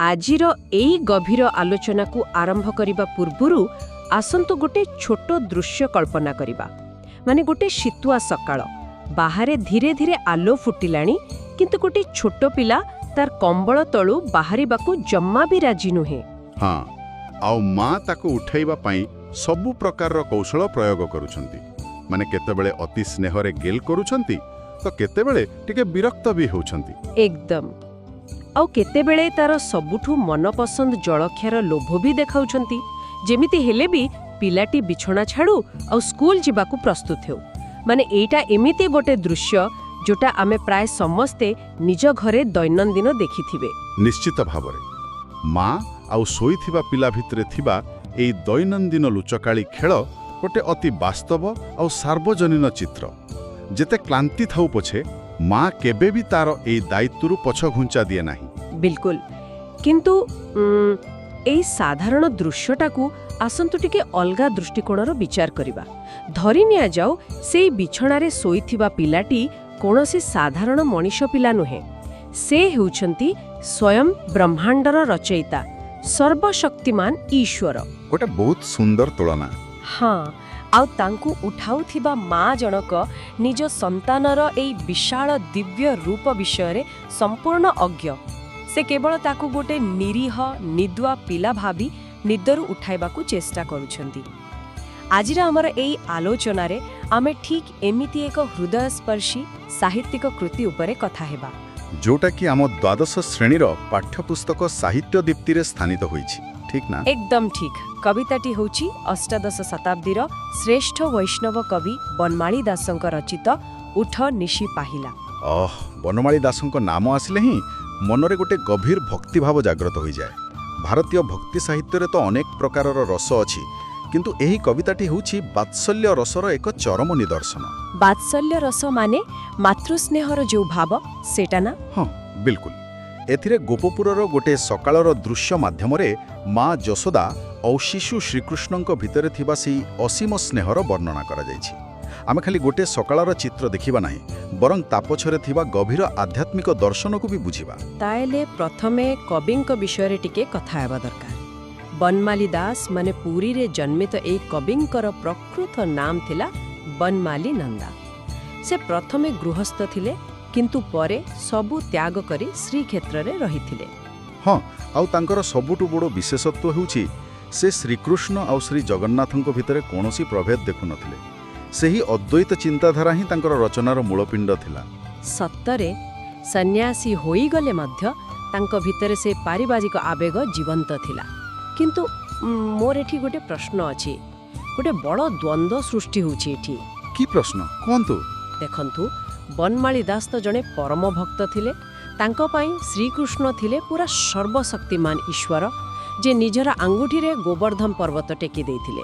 ଆଜିର ଏଇ ଗଭୀର ଆଲୋଚନାକୁ ଆରମ୍ଭ କରିବା ପୂର୍ବରୁ ଆସନ୍ତୁ ଗୋଟେ ଛୋଟ ଦୃଶ୍ୟ କଳ୍ପନା କରିବା। ମାନେ ଗୋଟେ ଶୀତୁଆ ସକାଳ, ବାହାରେ ଧୀରେ ଧୀରେ ଆଲୋ ଫୁଟିଲାଣି, କିନ୍ତୁ ଗୋଟେ ଛୋଟ ପିଲା ତାର କମ୍ବଳ ତଳୁ ବାହାରିବାକୁ ଜମା ବି ରାଜି ନୁହେଁ। ହଁ, ଆଉ ମା ତାକୁ ଉଠାଇବା ପାଇଁ ସବୁ ପ୍ରକାରର କୌଶଳ ପ୍ରୟୋଗ କରୁଛନ୍ତି। ମାନେ କେତେବେଳେ ଅତି ସ୍ନେହରେ ଗେଲ୍ କରୁଛନ୍ତି, ତ କେତେବେଳେ ଟିକେ ବିରକ୍ତ ବି ହେଉଛନ୍ତି। ଏକଦମ। ଆଉ କେତେବେଳେ ତାର ସବୁଠୁ ମନପସନ୍ଦ ଜଳଖିଆର ଲୋଭ ବି ଦେଖାଉଛନ୍ତି, ଯେମିତି ହେଲେ ବି ପିଲାଟି ବିଛଣା ଛାଡୁ ଆଉ ସ୍କୁଲ ଯିବାକୁ ପ୍ରସ୍ତୁତ ହେଉ। ମାନେ ଏଇଟା ଏମିତି ଗୋଟେ ଦୃଶ୍ୟ ଯୋଟା ଆମେ ପ୍ରାୟ ସମସ୍ତେ ନିଜ ଘରେ ଦୈନନ୍ଦିନ ଦେଖିଥିବେ। ନିଶ୍ଚିତ ଭାବରେ ମା ଆଉ ଶୋଇଥିବା ପିଲା ଭିତରେ ଥିବା ଏଇ ଦୈନନ୍ଦିନ ଲୁଚକାଳି ଖେଳ ଗୋଟେ ଅତି ବାସ୍ତବ ଆଉ ସାର୍ବଜନୀନ ଚିତ୍ର। ଯେତେ କ୍ଳାନ୍ତି ଥାଉ ପଛେ ମା କେବେ ବି ତାର ଏଇ ଦାୟିତ୍ୱରୁ ପଛଘୁଞ୍ଚା ଦିଏ ନାହିଁ। ବିଲକୁଲ। କିନ୍ତୁ ଏଇ ସାଧାରଣ ଦୃଶ୍ୟଟାକୁ ଆସନ୍ତୁ ଟିକେ ଅଲଗା ଦୃଷ୍ଟିକୋଣର ବିଚାର କରିବା। ଧରି ନିଆଯାଉ ସେଇ ବିଛଣାରେ ଶୋଇଥିବା ପିଲାଟି କୌଣସି ସାଧାରଣ ମଣିଷ ପିଲା ନୁହେଁ। ସେ ହେଉଛନ୍ତି ସ୍ୱୟଂ ବ୍ରହ୍ମାଣ୍ଡର ରଚୟିତା, ସର୍ବଶକ୍ତିମାନ ଈଶ୍ୱର। ଗୋଟେ ବହୁତ ସୁନ୍ଦର ତୁଳନା। ହଁ, ଆଉ ତାଙ୍କୁ ଉଠାଉଥିବା ମା ଜଣକ ନିଜ ସନ୍ତାନର ଏଇ ବିଶାଳ ଦିବ୍ୟ ରୂପ ବିଷୟରେ ସମ୍ପୂର୍ଣ୍ଣ ଅଜ୍ଞ। ସେ କେବଳ ତାକୁ ଗୋଟେ ନିରୀହ ନିଦୁଆ ପିଲା ଭାବି ନିଦରୁ ଉଠାଇବାକୁ ଚେଷ୍ଟା କରୁଛନ୍ତି। ଆଜିର ଆମର ଏଇ ଆଲୋଚନାରେ ଆମେ ଠିକ୍ ଏମିତି ଏକ ହୃଦୟସ୍ପର୍ଶୀ ସାହିତ୍ୟିକ କୃତି ଉପରେ କଥା ହେବା, ଯୋଉଟାକି ଆମ ଦ୍ୱାଦଶ ଶ୍ରେଣୀର ପାଠ୍ୟପୁସ୍ତକ ସାହିତ୍ୟ ଦୀପ୍ତିରେ ସ୍ଥାନିତ ହୋଇଛି। ଠିକ୍ ନା? ଏକଦମ ଠିକ୍। କବିତାଟି ହେଉଛି ଅଷ୍ଟାଦଶ ଶତାବ୍ଦୀର ଶ୍ରେଷ୍ଠ ବୈଷ୍ଣବ କବି ବନମାଳୀ ଦାସଙ୍କ ରଚିତ ଉଠ ନିଶି ପାହିଲା। ବନମାଳୀ ଦାସଙ୍କ ନାମ ଆସିଲେ ହିଁ ମନରେ ଗୋଟେ ଗଭୀର ଭକ୍ତିଭାବ ଜାଗ୍ରତ ହୋଇଯାଏ। ଭାରତୀୟ ଭକ୍ତି ସାହିତ୍ୟରେ ତ ଅନେକ ପ୍ରକାରର ରସ ଅଛି, କିନ୍ତୁ ଏହି କବିତାଟି ହେଉଛି ବାତ୍ସଲ୍ୟ ରସର ଏକ ଚରମ ନିଦର୍ଶନ। ବାତ୍ସଲ୍ୟ ରସ ମାନେ ମାତୃସ୍ନେହର ଯେଉଁ ଭାବ, ସେଟା ନା? ହଁ, ବିଲକୁଲ। ଏଥିରେ ଗୋପପୁରର ଗୋଟେ ସକାଳର ଦୃଶ୍ୟ ମାଧ୍ୟମରେ ମା ଯଶୋଦା ଆଉ ଶିଶୁ ଶ୍ରୀକୃଷ୍ଣଙ୍କ ଭିତରେ ଥିବା ସେହି ଅସୀମ ସ୍ନେହର ବର୍ଣ୍ଣନା କରାଯାଇଛି। ଆମେ ଖାଲି ଗୋଟେ ସକାଳର ଚିତ୍ର ଦେଖିବା ନାହିଁ, ବରଂ ତା ପଛରେ ଥିବା ଗଭୀର ଆଧ୍ୟାତ୍ମିକ ଦର୍ଶନକୁ ବି ବୁଝିବା। ତାହେଲେ ପ୍ରଥମେ କବିଙ୍କ ବିଷୟରେ ଟିକେ କଥା ହେବା ଦରକାର। ବନମାଳୀ ଦାସ ମାନେ ପୁରୀରେ ଜନ୍ମିତ ଏହି କବିଙ୍କର ପ୍ରକୃତ ନାମ ଥିଲା ବନମାଳୀ ନନ୍ଦା। ସେ ପ୍ରଥମେ ଗୃହସ୍ଥ ଥିଲେ, କିନ୍ତୁ ପରେ ସବୁ ତ୍ୟାଗ କରି ଶ୍ରୀକ୍ଷେତ୍ରରେ ରହିଥିଲେ। ହଁ, ଆଉ ତାଙ୍କର ସବୁଠୁ ବଡ଼ ବିଶେଷତ୍ୱ ହେଉଛି ସେ ଶ୍ରୀକୃଷ୍ଣ ଆଉ ଶ୍ରୀ ଜଗନ୍ନାଥଙ୍କ ଭିତରେ କୌଣସି ପ୍ରଭେଦ ଦେଖୁନଥିଲେ। ସେହି ଅଦ୍ୱୈତ ଚିନ୍ତାଧାରା ହିଁ ତାଙ୍କର ରଚନାର ମୂଳପିଣ୍ଡ ଥିଲା। ସତରେ ସନ୍ନ୍ୟାସୀ ହୋଇଗଲେ ମଧ୍ୟ ତାଙ୍କ ଭିତରେ ସେ ପାରିବାରିକ ଆବେଗ ଜୀବନ୍ତ ଥିଲା। କିନ୍ତୁ ମୋର ଏଠି ଗୋଟେ ପ୍ରଶ୍ନ ଅଛି, ଗୋଟେ ବଡ଼ ଦ୍ୱନ୍ଦ୍ୱ ସୃଷ୍ଟି ହେଉଛି ଏଠି। କି ପ୍ରଶ୍ନ? କୁହନ୍ତୁ। ଦେଖନ୍ତୁ, ବନମାଳୀ ଦାସ ତ ଜଣେ ପରମ ଭକ୍ତ ଥିଲେ। ତାଙ୍କ ପାଇଁ ଶ୍ରୀକୃଷ୍ଣ ଥିଲେ ପୁରା ସର୍ବଶକ୍ତିମାନ ଈଶ୍ୱର, ଯେ ନିଜର ଆଙ୍ଗୁଠିରେ ଗୋବର୍ଦ୍ଧନ ପର୍ବତ ଟେକି ଦେଇଥିଲେ।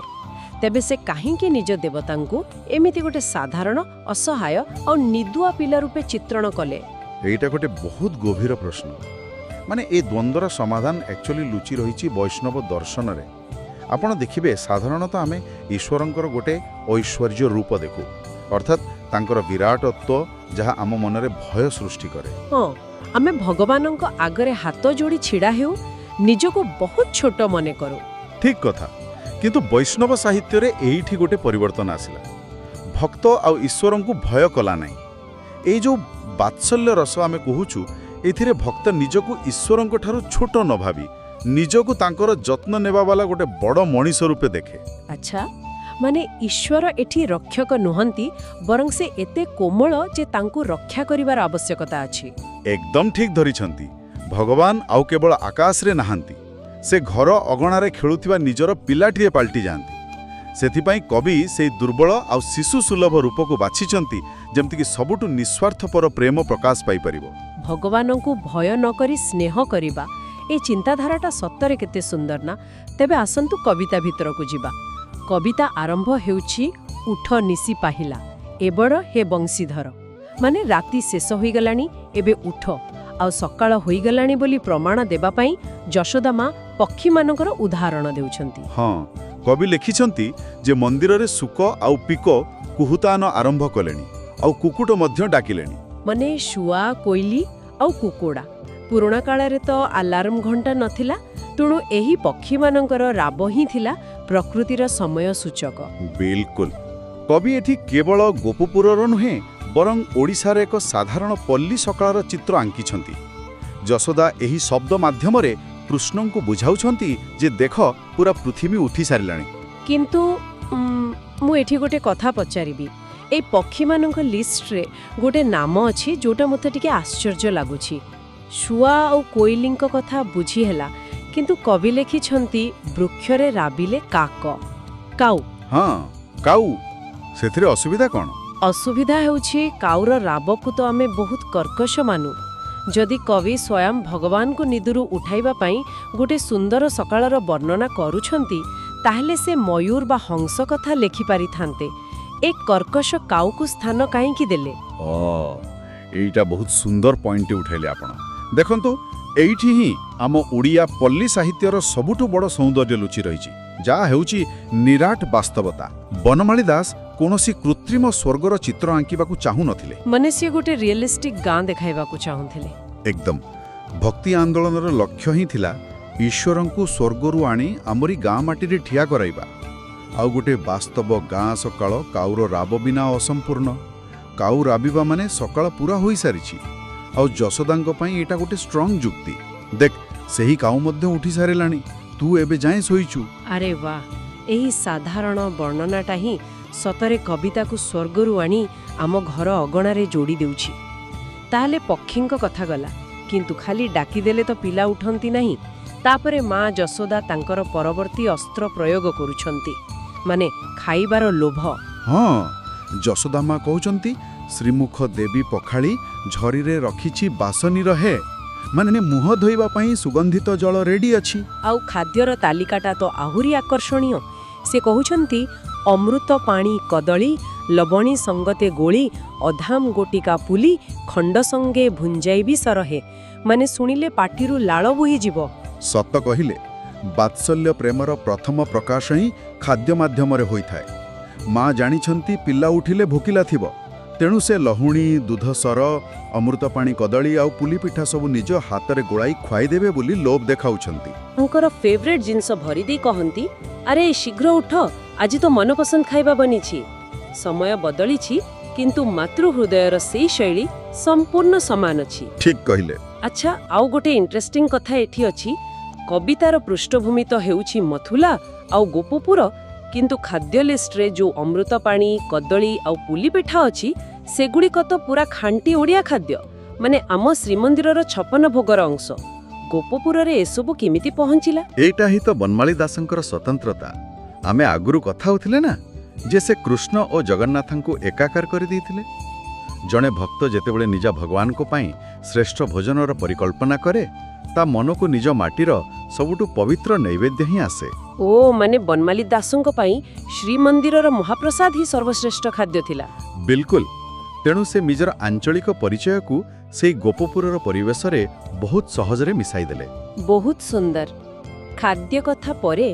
ତେବେ ସେ କାହିଁକି ନିଜ ଦେବତାଙ୍କୁ ଏମିତି ଗୋଟେ ସାଧାରଣ, ଅସହାୟ ଆଉ ନିଦୁଆ ପିଲା ରୂପେ ଚିତ୍ରଣ କଲେ? ଏଇଟା ଗୋଟେ ବହୁତ ଗଭୀର ପ୍ରଶ୍ନ। ମାନେ ଏ ଦ୍ୱନ୍ଦ୍ୱର ସମାଧାନ ଆକ୍ଚୁଆଲି ଲୁଚି ରହିଛି ବୈଷ୍ଣବ ଦର୍ଶନରେ। ଆପଣ ଦେଖିବେ, ସାଧାରଣତଃ ଆମେ ଈଶ୍ୱରଙ୍କର ଗୋଟେ ଐଶ୍ୱର୍ଯ୍ୟ ରୂପ ଦେଖୁ, ଅର୍ଥାତ୍ ତାଙ୍କର ବିରାଟତ୍ୱ, ଯାହା ଆମ ମନରେ ଭୟ ସୃଷ୍ଟି କରେ। ହଁ, ଆମେ ଭଗବାନଙ୍କ ଆଗରେ ହାତ ଯୋଡ଼ି ଛିଡ଼ା ହେଉ, ନିଜକୁ ବହୁତ ଛୋଟ ମନେ କରୁ। ଠିକ୍ କଥା। କିନ୍ତୁ ବୈଷ୍ଣବ ସାହିତ୍ୟରେ ଏଇଠି ଗୋଟେ ପରିବର୍ତ୍ତନ ଆସିଲା। ଭକ୍ତ ଆଉ ଈଶ୍ୱରଙ୍କୁ ଭୟ କଲା ନାହିଁ। ଏଇ ଯେଉଁ ବାତ୍ସଲ୍ୟ ରସ ଆମେ କହୁଛୁ, ଏଥିରେ ଭକ୍ତ ନିଜକୁ ଈଶ୍ୱରଙ୍କ ଠାରୁ ଛୋଟ ନ ଭାବି ନିଜକୁ ତାଙ୍କର ଯତ୍ନ ନେବାବାଲା ଗୋଟେ ବଡ଼ ମଣିଷ ରୂପେ ଦେଖେ। ଆଚ୍ଛା, ମାନେ ଈଶ୍ୱର ଏଠି ରକ୍ଷକ ନୁହନ୍ତି, ବରଂ ସେ ଏତେ କୋମଳ ଯେ ତାଙ୍କୁ ରକ୍ଷା କରିବାର ଆବଶ୍ୟକତା ଅଛି। ଏକଦମ ଠିକ୍ ଧରିଛନ୍ତି। ଭଗବାନ ଆଉ କେବଳ ଆକାଶରେ ନାହାନ୍ତି, ସେ ଘର ଅଗଣାରେ ଖେଳୁଥିବା ନିଜର ପିଲାଟିଏ ପାଲଟି ଯାଆନ୍ତି। ସେଥିପାଇଁ କବି ସେହି ଦୁର୍ବଳ ଆଉ ଶିଶୁ ସୁଲଭ ରୂପକୁ ବାଛିଛନ୍ତି, ଯେମିତିକି ସବୁଠୁ ନିଃସ୍ୱାର୍ଥପର ପ୍ରେମ ପ୍ରକାଶ ପାଇପାରିବ। ଭଗବାନଙ୍କୁ ଭୟ ନ କରି ସ୍ନେହ କରିବା, এই চিন্তাধারাটা সত্যরে কেতে সুন্দর না। তেবে আসন্তু কবিতা ভিতরকু ଯିବା। কবিতা আরম্ভ হেউছি উঠ নিশি পাহিলা এবড় হে বংশীধর, মানে রাতি শেষ হইগলানি এবে উঠ ଆଉ ସକାଳ ହୋଇଗଲାଣି ବୋଲି ପ୍ରମାଣ ଦେବା ପାଇଁ ଯଶୋଦା ମା ପକ୍ଷୀମାନଙ୍କର ଉଦାହରଣ ଦେଉଛନ୍ତି। ହଁ, କବି ଲେଖିଛନ୍ତି ଯେ ମନ୍ଦିରରେ ଶୁକ ଆଉ ପିକ କୁହୁତାନ ଆରମ୍ଭ କଲେଣି, ଆଉ କୁକୁଟ ମଧ୍ୟ ଡାକିଲେଣି। ମାନେ ଶୁଆ, କୋଇଲି ଆଉ କୁକୁଡ଼ା ପୁରୁଣା କାଳରେ ତ ଆଲାର୍ମ ଘଣ୍ଟା ନଥିଲା, ତେଣୁ ଏହି ପକ୍ଷୀମାନଙ୍କର ରାବ ହିଁ ଥିଲା ପ୍ରକୃତିର ସମୟ ସୂଚକ। ବିଲକୁଲ। କବି ଏଠି କେବଳ ଗୋପପୁରର ନୁହେଁ ବରଂ ଓଡ଼ିଶାର ଏକ ସାଧାରଣ ପଲ୍ଲୀ ସକାଳର ଚିତ୍ର ଆଙ୍କିଛନ୍ତି। ଯଶୋଦା ଏହି ଶବ୍ଦ ମାଧ୍ୟମରେ କୃଷ୍ଣଙ୍କୁ ବୁଝାଉଛନ୍ତି ଯେ ଦେଖ ପୁରା ପୃଥିବୀ ଉଠି ସାରିଲାଣି। କିନ୍ତୁ ମୁଁ ଏଠି ଗୋଟେ କଥା ପଚାରିବି। এই ପକ୍ଷୀମାନଙ୍କ ଲିଷ୍ଟରେ ଗୋଟେ ନାମ ଅଛି ଯୋଉଟା ମୋତେ ଟିକେ ଆଶ୍ଚର୍ଯ୍ୟ ଲାଗୁଛି। ଶୁଆ ଆଉ କୋଇଲିଙ୍କ କଥା ବୁଝି ହେଲା, କିନ୍ତୁ କବି ଲେଖିଛନ୍ତି ବୃକ୍ଷରେ ରାବିଲେ କାକ, କାଉ। ହଁ, କାଉ। ସେଥିରେ ଅସୁବିଧା କ'ଣ? ଅସୁବିଧା ହେଉଛି କାଉର ରାବକୁ ତ ଆମେ ବହୁତ କର୍କଶ ମାନୁ। ଯଦି କବି ସ୍ୱୟଂ ଭଗବାନଙ୍କୁ ନିଦରୁ ଉଠାଇବା ପାଇଁ ଗୋଟେ ସୁନ୍ଦର ସକାଳର ବର୍ଣ୍ଣନା କରୁଛନ୍ତି, ତାହେଲେ ସେ ମୟୂର ବା ହଂସ କଥା ଲେଖିପାରିଥାନ୍ତେ। ଏ କର୍କଶ କାଉକୁ ସ୍ଥାନ କାହିଁକି ଦେଲେ? ଏଇଟା ବହୁତ ସୁନ୍ଦର ପଏଣ୍ଟ ଉଠାଇଲେ ଆପଣ। ଦେଖନ୍ତୁ, ଏଇଠି ହିଁ ଆମ ଓଡ଼ିଆ ପଲ୍ଲୀ ସାହିତ୍ୟର ସବୁଠୁ ବଡ଼ ସୌନ୍ଦର୍ଯ୍ୟ ଲୁଚି ରହିଛି, ଯାହା ହେଉଛି ନିରାଟ ବାସ୍ତବତା। ବନମାଳୀ ଦାସ କୌଣସି କୃତ୍ରିମ ସ୍ୱର୍ଗର ଚିତ୍ର ଆଙ୍କିବାକୁ ଚାହୁଁନଥିଲେ। ମାନେ ସିଏ ଗୋଟେ ରିଏଲିଷ୍ଟିକ୍ ଗାଁ ଦେଖାଇବାକୁ ଚାହୁଁଥିଲେ। ଏକଦମ। ଭକ୍ତି ଆନ୍ଦୋଳନର ଲକ୍ଷ୍ୟ ହିଁ ଥିଲା ଈଶ୍ୱରଙ୍କୁ ସ୍ୱର୍ଗରୁ ଆଣି ଆମରି ଗାଁ ମାଟିରେ ଠିଆ କରାଇବା। ଆଉ ଗୋଟେ ବାସ୍ତବ ଗାଁ ସକାଳ କାଉର ରାବ ବିନା ଅସମ୍ପୂର୍ଣ୍ଣ। କାଉ ରାବିବା ମାନେ ସକାଳ ପୁରା ହୋଇସାରିଛି। ଆଉ ଯଶୋଦାଙ୍କ ପାଇଁ ଏଇଟା ଗୋଟେ ଷ୍ଟ୍ରଙ୍ଗ ଯୁକ୍ତି। ଦେଖ, ସେହି କାଉ ମଧ୍ୟ ଉଠି ସାରିଲାଣି, ତୁ ଏବେ ଯାଏଁ ଶୋଇଛୁ। ଆରେ ବା, ଏହି ସାଧାରଣ ବର୍ଣ୍ଣନାଟା ହିଁ ସତରେ କବିତାକୁ ସ୍ୱର୍ଗରୁ ଆଣି ଆମ ଘର ଅଗଣାରେ ଯୋଡ଼ି ଦେଉଛି। ତାହେଲେ ପକ୍ଷୀଙ୍କ କଥା ଗଲା, କିନ୍ତୁ ଖାଲି ଡାକିଦେଲେ ତ ପିଲା ଉଠନ୍ତି ନାହିଁ। ତାପରେ ମା ଯଶୋଦା ତାଙ୍କର ପରବର୍ତ୍ତୀ ଅସ୍ତ୍ର ପ୍ରୟୋଗ କରୁଛନ୍ତି, ମାନେ ଖାଇବାର ଲୋଭ। ହଁ, ଯଶୋଦା ମା କହୁଛନ୍ତି ଶ୍ରୀମୁଖ ଦେବୀ ପଖାଳି ଝରିରେ ରଖିଛି ବାସନି ରହେ, ମାନେ ମୁହଁ ଧୋଇବା ପାଇଁ ସୁଗନ୍ଧିତ ଜଳ ରେଡି ଅଛି। ଆଉ ଖାଦ୍ୟର ତାଲିକାଟା ତ ଆହୁରି ଆକର୍ଷଣୀୟ। ସେ କହୁଛନ୍ତି ଅମୃତ ପାଣି କଦଳୀ, ଲବଣୀ ସଙ୍ଗତେ ଗୋଳି, ଅଧାମ ଗୋଟିକା ପୁଲି, ଖଣ୍ଡ ସଙ୍ଗେ ଭୁଞ୍ଜାଇବି ସରହେ। ମାନେ ଶୁଣିଲେ ପାଟିରୁ ଲାଳ ବୋହିଯିବ। ସତ କହିଲେ, ବାତ୍ସଲ୍ୟ ପ୍ରେମର ପ୍ରଥମ ପ୍ରକାଶ ହିଁ ଖାଦ୍ୟ ମାଧ୍ୟମରେ ହୋଇଥାଏ। ମା ଜାଣିଛନ୍ତି ପିଲା ଉଠିଲେ ଭୋକିଲା ଥିବ, ତେଣୁ ସେ ଲହୁଣୀ, ଦୁଧସର, ଅମୃତ ପାଣି କଦଳୀ ଆଉ ପୁଲି ପିଠା ସବୁ ନିଜ ହାତରେ ଗୋଳାଇ ଖୁଆଇଦେବେ ବୋଲି ଲୋଭ ଦେଖାଉଛନ୍ତି। ତାଙ୍କର ଫେଭରେଟ୍ ଜିନିଷ ଭରି ଦେଇ କହନ୍ତି, ଆରେ ଶୀଘ୍ର ଉଠ, ଆଜି ତ ମନପସନ୍ଦ ଖାଇବା ବନିଛି। ସମୟ ବଦଳିଛି, କିନ୍ତୁ ମାତୃ ହୃଦୟର ସେଇ ଶୈଳୀ ସମ୍ପୂର୍ଣ୍ଣ ସମାନ ଅଛି। ଠିକ୍ କହିଲେ। ଆଚ୍ଛା, ଆଉ ଗୋଟେ ଇଣ୍ଟରେଷ୍ଟିଂ କଥା ଏଠି ଅଛି। କବିତାର ପୃଷ୍ଠଭୂମି ତ ହେଉଛି ମଥୁଲା ଆଉ ଗୋପପୁର, କିନ୍ତୁ ଖାଦ୍ୟ ଲିଷ୍ଟରେ ଯେଉଁ ଅମୃତ ପାଣି, କଦଳୀ ଆଉ ପୁଲି ପିଠା ଅଛି, ସେଗୁଡ଼ିକ ତ ପୁରା ଖାଣ୍ଟି ଓଡ଼ିଆ ଖାଦ୍ୟ, ମାନେ ଆମ ଶ୍ରୀମନ୍ଦିରର 56 ଭୋଗର ଅଂଶ। ଗୋପପୁରରେ ଏସବୁ କେମିତି ପହଞ୍ଚିଲା? ଏଇଟା ହିଁ ତ ବନମାଳୀ ଦାସଙ୍କର ସ୍ୱତନ୍ତ୍ରତା। ଆମେ ଆଗରୁ କଥା ହେଉଥିଲେ ନା ଯେ ସେ କୃଷ୍ଣ ଓ ଜଗନ୍ନାଥଙ୍କୁ ଏକାକାର କରିଦେଇଥିଲେ। ଜଣେ ଭକ୍ତ ଯେତେବେଳେ ନିଜ ଭଗବାନଙ୍କ ପାଇଁ ଶ୍ରେଷ୍ଠ ଭୋଜନର ପରିକଳ୍ପନା କରେ, ତା ମନକୁ ନିଜ ମାଟିର ସବୁଠୁ ପବିତ୍ର ନୈବେଦ୍ୟ ହିଁ ଆସେ। ଓ, ମାନେ ବନମାଳୀ ଦାସଙ୍କ ପାଇଁ ଶ୍ରୀମନ୍ଦିରର ମହାପ୍ରସାଦ ହିଁ ସର୍ବଶ୍ରେଷ୍ଠ ଖାଦ୍ୟ ଥିଲା। ବିଲକୁଲ। ତେଣୁ ସେ ନିଜର ଆଞ୍ଚଳିକ ପରିଚୟକୁ ସେହି ଗୋପପୁରର ପରିବେଶରେ ବହୁତ ସହଜରେ ମିଶାଇଦେଲେ। ବହୁତ ସୁନ୍ଦର। ଖାଦ୍ୟ କଥା ପରେ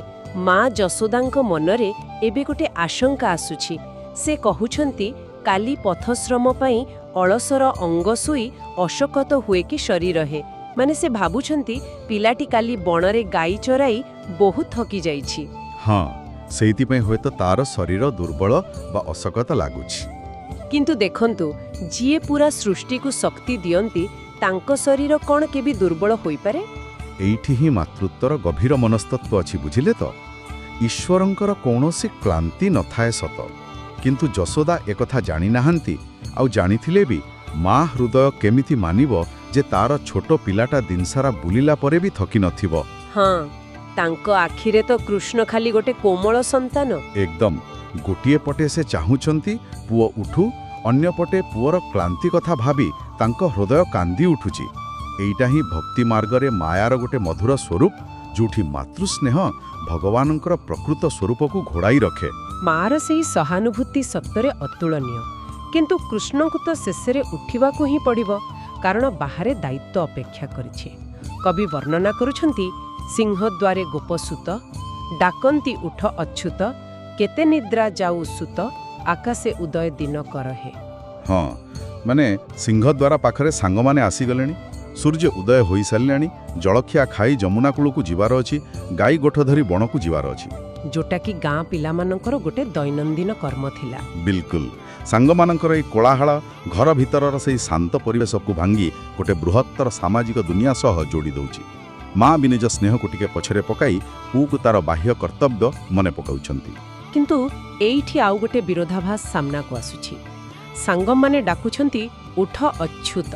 ମା ଯଶୋଦାଙ୍କ ମନରେ ଏବେ ଗୋଟେ ଆଶଙ୍କା ଆସୁଛି। ସେ କହୁଛନ୍ତି କାଲି ପଥଶ୍ରମ ପାଇଁ ଅଳସର ଅଙ୍ଗ ଶୋଇ ଅଶକତ ହୁଏ କି ଶରୀର ରହେ। ମାନେ ସେ ଭାବୁଛନ୍ତି ପିଲାଟି କାଲି ବଣରେ ଗାଈ ଚରାଇ ବହୁତ ଥକି ଯାଇଛି। ହଁ, ସେଇଥିପାଇଁ ହୁଏତ ତାର ଶରୀର ଦୁର୍ବଳ ବା ଅଶକତ ଲାଗୁଛି। କିନ୍ତୁ ଦେଖନ୍ତୁ, ଯିଏ ପୁରା ସୃଷ୍ଟିକୁ ଶକ୍ତି ଦିଅନ୍ତି, ତାଙ୍କ ଶରୀର କ'ଣ କେବେ ଦୁର୍ବଳ ହୋଇପାରେ? ଏଇଠି ହିଁ ମାତୃତ୍ୱର ଗଭୀର ମନସ୍ତତ୍ୱ ଅଛି, ବୁଝିଲେ ତ? ଈଶ୍ୱରଙ୍କର କୌଣସି କ୍ଳାନ୍ତି ନଥାଏ ସତ, କିନ୍ତୁ ଯଶୋଦା ଏକଥା ଜାଣିନାହାନ୍ତି। ଆଉ ଜାଣିଥିଲେ ବି ମା ହୃଦୟ କେମିତି ମାନିବ ଯେ ତାର ଛୋଟ ପିଲାଟା ଦିନସାରା ବୁଲିଲା ପରେ ବି ଥକି ନଥିବ। ହଁ, ତାଙ୍କ ଆଖିରେ ତ କୃଷ୍ଣ ଖାଲି ଗୋଟେ କୋମଳ ସନ୍ତାନ। ଏକଦମ। ଗୋଟିଏ ପଟେ ସେ ଚାହୁଁଛନ୍ତି ପୁଅ ଉଠୁ, ଅନ୍ୟପଟେ ପୁଅର କ୍ଳାନ୍ତି କଥା ଭାବି ତାଙ୍କ ହୃଦୟ କାନ୍ଦି ଉଠୁଛି। ଏଇଟା ହିଁ ଭକ୍ତି ମାର୍ଗରେ ମାୟାର ଗୋଟେ ମଧୁର ସ୍ୱରୂପ, ଯେଉଁଠି ମାତୃସ୍ନେହ ଭଗବାନଙ୍କର ପ୍ରକୃତ ସ୍ୱରୂପକୁ ଘୋଡ଼ାଇ ରଖେ। ମାର ସେହି ସହାନୁଭୂତି ସତରେ ଅତୁଳନୀୟ। କିନ୍ତୁ କୃଷ୍ଣଙ୍କୁ ତ ଶେଷରେ ଉଠିବାକୁ ହିଁ ପଡ଼ିବ, କାରଣ ବାହାରେ ଦାୟିତ୍ୱ ଅପେକ୍ଷା କରିଛି। କବି ବର୍ଣ୍ଣନା କରୁଛନ୍ତି, ସିଂହଦ୍ୱାରେ ଗୋପସୂତ, ଡାକନ୍ତି ଉଠ ଅଚ୍ୟୁତ, କେତେ ନିଦ୍ରା ଯାଉ ସୁତ, ଆକାଶେ ଉଦୟ ଦିନ କରହେ। ହଁ, ମାନେ ସିଂହଦ୍ୱାର ପାଖରେ ସାଙ୍ଗମାନେ ଆସିଗଲେଣି, ସୂର୍ଯ୍ୟ ଉଦୟ ହୋଇସାରିଲାଣି, ଜଳଖିଆ ଖାଇ ଯମୁନା କୂଳକୁ ଯିବାର ଅଛି, ଗାଈ ଗୋଠ ଧରି ବଣକୁ ଯିବାର ଅଛି। ଯୋଉଟାକି ଗାଁ ପିଲାମାନଙ୍କର ଗୋଟେ ଦୈନନ୍ଦିନ କର୍ମ ଥିଲା। ବିଲକୁଲ। ସାଙ୍ଗମାନଙ୍କର ଏହି କୋଳାହଳ ଘର ଭିତରର ସେହି ଶାନ୍ତ ପରିବେଶକୁ ଭାଙ୍ଗି ଗୋଟେ ବୃହତ୍ତର ସାମାଜିକ ଦୁନିଆ ସହ ଯୋଡ଼ି ଦେଉଛି। ମା ବି ନିଜ ସ୍ନେହକୁ ଟିକେ ପଛରେ ପକାଇ ପୁଅକୁ ତାର ବାହ୍ୟ କର୍ତ୍ତବ୍ୟ ମନେ ପକାଉଛନ୍ତି। କିନ୍ତୁ ଏଇଠି ଆଉ ଗୋଟେ ବିରୋଧାଭାସ ସାମ୍ନାକୁ ଆସୁଛି। ସାଙ୍ଗମାନେ ଡାକୁଛନ୍ତି ଉଠ ଅଚ୍ୟୁତ।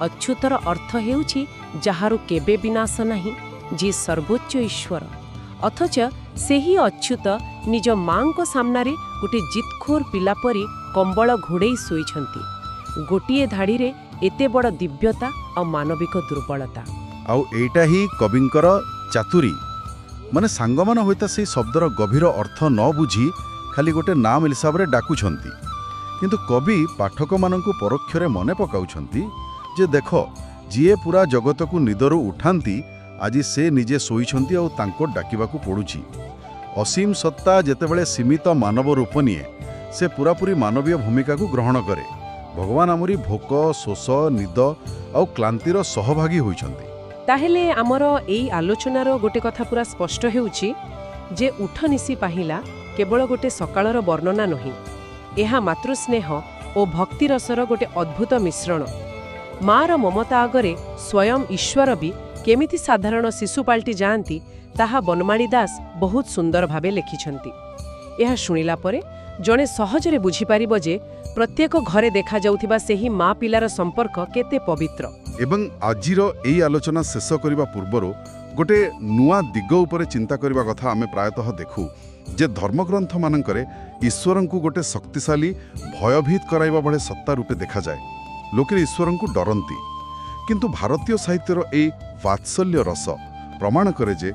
ଅଚ୍ୟୁତର ଅର୍ଥ ହେଉଛି ଯାହାର କେବେ ବିନାଶ ନାହିଁ, ଯିଏ ସର୍ବୋଚ୍ଚ ଈଶ୍ୱର। ଅଥଚ ସେହି ଅଚ୍ୟୁତ ନିଜ ମାଙ୍କ ସାମ୍ନାରେ ଗୋଟେ ଜିତ୍ଖୋର ପିଲା ପରି କମ୍ବଳ ଘୋଡ଼େଇ ଶୋଇଛନ୍ତି। ଗୋଟିଏ ଧାଡ଼ିରେ ଏତେ ବଡ଼ ଦିବ୍ୟତା ଆଉ ମାନବିକ ଦୁର୍ବଳତା। ଆଉ ଏଇଟା ହିଁ କବିଙ୍କର ଚାତୁରୀ। ମାନେ ସାଙ୍ଗମାନେ ହୁଏତ ସେହି ଶବ୍ଦର ଗଭୀର ଅର୍ଥ ନ ବୁଝି ଖାଲି ଗୋଟେ ନାମ ହିସାବରେ ଡାକୁଛନ୍ତି, କିନ୍ତୁ କବି ପାଠକମାନଙ୍କୁ ପରୋକ୍ଷରେ ମନେ ପକାଉଛନ୍ତି ଯେ ଦେଖ, ଯିଏ ପୁରା ଜଗତକୁ ନିଦରୁ ଉଠାନ୍ତି ଆଜି ସେ ନିଜେ ଶୋଇଛନ୍ତି ଆଉ ତାଙ୍କୁ ଡାକିବାକୁ ପଡ଼ୁଛି। ଅସୀମ ସତ୍ତା ଯେତେବେଳେ ସୀମିତ ମାନବ ରୂପ ନିଏ, ସେ ପୁରାପୁରି ମାନବୀୟ ଭୂମିକାକୁ ଗ୍ରହଣ କରେ। ଭଗବାନ ଆମରି ଭୋକ, ଶୋଷ, ନିଦ ଆଉ କ୍ଲାନ୍ତିର ସହଭାଗୀ ହୋଇଛନ୍ତି। ତାହେଲେ ଆମର ଏଇ ଆଲୋଚନାର ଗୋଟେ କଥା ପୁରା ସ୍ପଷ୍ଟ ହେଉଛି ଯେ ଉଠ ନିଶି ପାହିଲା କେବଳ ଗୋଟେ ସକାଳର ବର୍ଣ୍ଣନା ନୁହେଁ, ଏହା ମାତୃସ୍ନେହ ଓ ଭକ୍ତିରସର ଗୋଟେ ଅଦ୍ଭୁତ ମିଶ୍ରଣ। ମାର ମମତା ଆଗରେ ସ୍ୱୟଂ ଈଶ୍ୱର ବି କେମିତି ସାଧାରଣ ଶିଶୁ ପାଲଟି ଯାଆନ୍ତି ତାହା ବନମାଳୀ ଦାସ ବହୁତ ସୁନ୍ଦର ଭାବେ ଲେଖିଛନ୍ତି। ଏହା ଶୁଣିଲା ପରେ ଜଣେ ସହଜରେ ବୁଝିପାରିବ ଯେ ପ୍ରତ୍ୟେକ ଘରେ ଦେଖାଯାଉଥିବା ସେହି ମା ପିଲାର ସମ୍ପର୍କ କେତେ ପବିତ୍ର। ଏବଂ ଆଜିର ଏହି ଆଲୋଚନା ଶେଷ କରିବା ପୂର୍ବରୁ ଗୋଟେ ନୂଆ ଦିଗ ଉପରେ ଚିନ୍ତା କରିବା କଥା ଆମେ ପ୍ରାୟତଃ ଦେଖୁ ଯେ ଧର୍ମଗ୍ରନ୍ଥମାନଙ୍କରେ ଈଶ୍ୱରଙ୍କୁ ଗୋଟେ ଶକ୍ତିଶାଳୀ, ଭୟଭୀତ କରାଇବା ଭଳି ସତ୍ତା ରୂପେ ଦେଖାଯାଏ। ଲୋକେ ଈଶ୍ୱରଙ୍କୁ ଡରନ୍ତି, କିନ୍ତୁ ଭାରତୀୟ ସାହିତ୍ୟର ଏହି ବାତ୍ସଲ୍ୟ ରସ ପ୍ରମାଣ କରେ ଯେ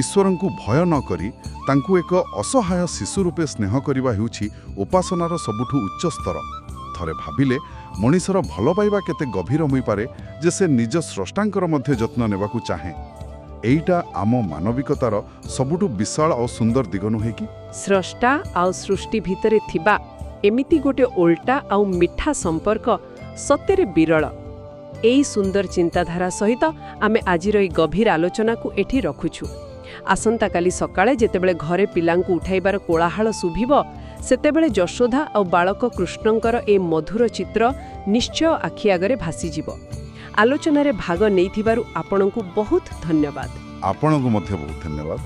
ଈଶ୍ୱରଙ୍କୁ ଭୟ ନ କରି ତାଙ୍କୁ ଏକ ଅସହାୟ ଶିଶୁ ରୂପେ ସ୍ନେହ କରିବା ହେଉଛି ଉପାସନାର ସବୁଠୁ ଉଚ୍ଚ ସ୍ତର। ଥରେ ଭାବିଲେ ମଣିଷର ଭଲ ପାଇବା କେତେ ଗଭୀର ହୋଇପାରେ ଯେ ସେ ନିଜ ସ୍ରଷ୍ଟାଙ୍କର ମଧ୍ୟ ଯତ୍ନ ନେବାକୁ ଚାହେଁ। ଏଇଟା ଆମ ମାନବିକତାର ସବୁଠୁ ବିଶାଳ ଆଉ ସୁନ୍ଦର ଦିଗ ନୁହେଁ କି? ସ୍ରଷ୍ଟା ଆଉ ସୃଷ୍ଟି ଭିତରେ ଥିବା ଏମିତି ଗୋଟେ ଓଲଟା ଆଉ ମିଠା ସମ୍ପର୍କ ସତରେ ବିରଳ। ଏଇ ସୁନ୍ଦର ଚିନ୍ତାଧାରା ସହିତ ଆମେ ଆଜିର ଏହି ଗଭୀର ଆଲୋଚନାକୁ ଏଠି ରଖୁଛୁ। ଆସନ୍ତାକାଲି ସକାଳେ ଯେତେବେଳେ ଘରେ ପିଲାଙ୍କୁ ଉଠାଇବାର କୋଳାହଳ ଶୁଭିବ, ସେତେବେଳେ ଯଶୋଦା ଆଉ ବାଳକ କୃଷ୍ଣଙ୍କର ଏ ମଧୁର ଚିତ୍ର ନିଶ୍ଚୟ ଆଖି ଆଗରେ ଭାସିଯିବ। ଆଲୋଚନାରେ ଭାଗ ନେଇଥିବାରୁ ଆପଣଙ୍କୁ ବହୁତ ଧନ୍ୟବାଦ। ଆପଣଙ୍କୁ ମଧ୍ୟ ବହୁତ ଧନ୍ୟବାଦ।